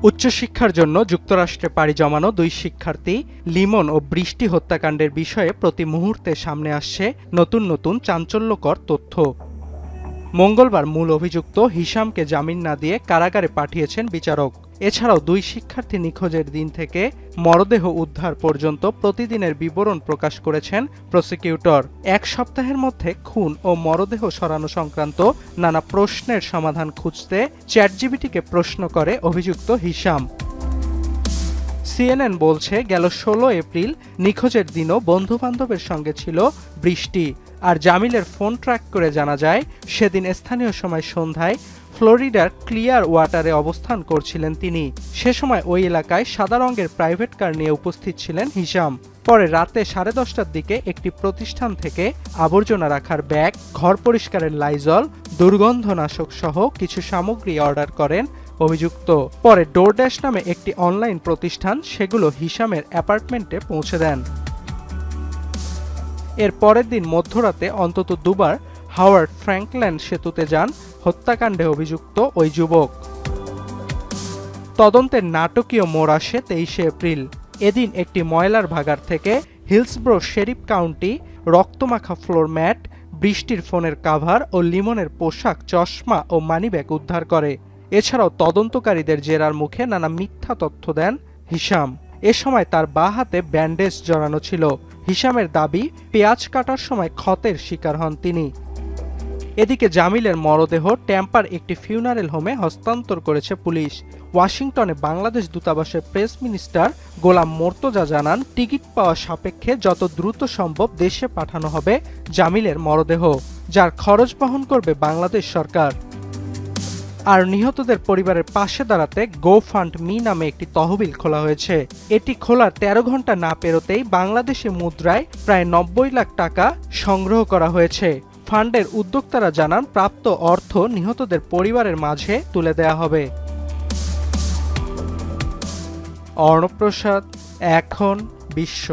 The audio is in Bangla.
উচ্চশিক্ষার জন্য যুক্তরাষ্ট্রে পাড়ি জমানো দুই শিক্ষার্থী লিমন ও বৃষ্টি হত্যাকাণ্ডের বিষয়ে প্রতি মুহূর্তে সামনে আসছে নতুন নতুন চাঞ্চল্যকর তথ্য। মঙ্গলবার মূল অভিযুক্ত হিশামকে জামিন না দিয়ে কারাগারে পাঠিয়েছেন বিচারক। এছাড়াও দুই শিক্ষার্থী নিখোঁজের দিন থেকে মরদেহ উদ্ধার পর্যন্ত প্রতিদিনের বিবরণ প্রকাশ করেছেন প্রসিকিউটর। এক সপ্তাহের মধ্যে খুন ও মরদেহ সরানো সংক্রান্ত নানা প্রশ্নের সমাধান খুঁজতে চ্যাটজিপিটিকে প্রশ্ন করে অভিযুক্ত হিশাম। সিএনএন বলছে, গেল ১৬ এপ্রিল নিখোঁজের দিনও বন্ধুবান্ধবের সঙ্গে ছিল বৃষ্টি। আর জামিলের ফোন ট্র্যাক করে জানা যায়, সেদিন স্থানীয় সময় সন্ধ্যায় ফ্লোরিডার ক্লিয়ার ওয়াটারে অবস্থান করছিলেন তিনি। সে সময় ওই এলাকায় সাদা রঙের প্রাইভেট কার নিয়ে উপস্থিত ছিলেন হিশাম। পরে রাতে 10:30টার দিকে একটি প্রতিষ্ঠান থেকে আবর্জনা রাখার ব্যাগ, ঘর পরিষ্কারের লাইজল, দুর্গন্ধনাশক সহ কিছু সামগ্রী অর্ডার করেন অভিযুক্ত। পরে ডোরড্যাশ নামে একটি অনলাইন প্রতিষ্ঠান সেগুলো হিশামের অ্যাপার্টমেন্টে পৌঁছে দেন। এর পরের দিন মধ্যরাতে অন্তত দুবার হাওয়ার্ড ফ্র্যাঙ্কল্যান্ড সেতুতে যান হত্যাকাণ্ডে অভিযুক্ত ওই যুবক। তদন্তের নাটকীয় মোড় আসে 23শে এপ্রিল। এদিন একটি ময়লার ভাগাড় থেকে হিলসব্রো শেরিফ কাউন্টি রক্তমাখা ফ্লোর ম্যাট, বৃষ্টির ফোনের কাভার ও লিমনের পোশাক, চশমা ও মানিব্যাগ উদ্ধার করে। এছাড়াও তদন্তকারীদের জেরার মুখে নানা মিথ্যা তথ্য দেন হিশাম। এ সময় তার বাঁ হাতে ব্যান্ডেজ জড়ানো ছিল। হিশামের দাবি, পেঁয়াজ কাটার সময় ক্ষতের শিকার হন তিনি। এদিকে জামিলের মরদেহ ট্যাম্পার একটি ফিউনারেল হোমে হস্তান্তর করেছে পুলিশ। ওয়াশিংটনে বাংলাদেশ দূতাবাসের প্রেস মিনিস্টার গোলাম মোর্তজা জানান, টিকিট পাওয়া সাপেক্ষে যত দ্রুত সম্ভব দেশে পাঠানো হবে জামিলের মরদেহ, যার খরচ বহন করবে বাংলাদেশ সরকার। আর নিহতদের পরিবারের পাশে দাঁড়াতে GoFundMe নামে একটি তহবিল খোলা হয়েছে। এটি খোলার 13 ঘন্টা না পেরোতেই বাংলাদেশি মুদ্রায় প্রায় 90 লাখ টাকা সংগ্রহ করা হয়েছে। ফান্ডের উদ্যোক্তারা জানান, প্রাপ্ত অর্থ নিহতদের পরিবারের মাঝে তুলে দেয়া হবে। অর্ণব প্রসাদ, এখন বিশ্ব।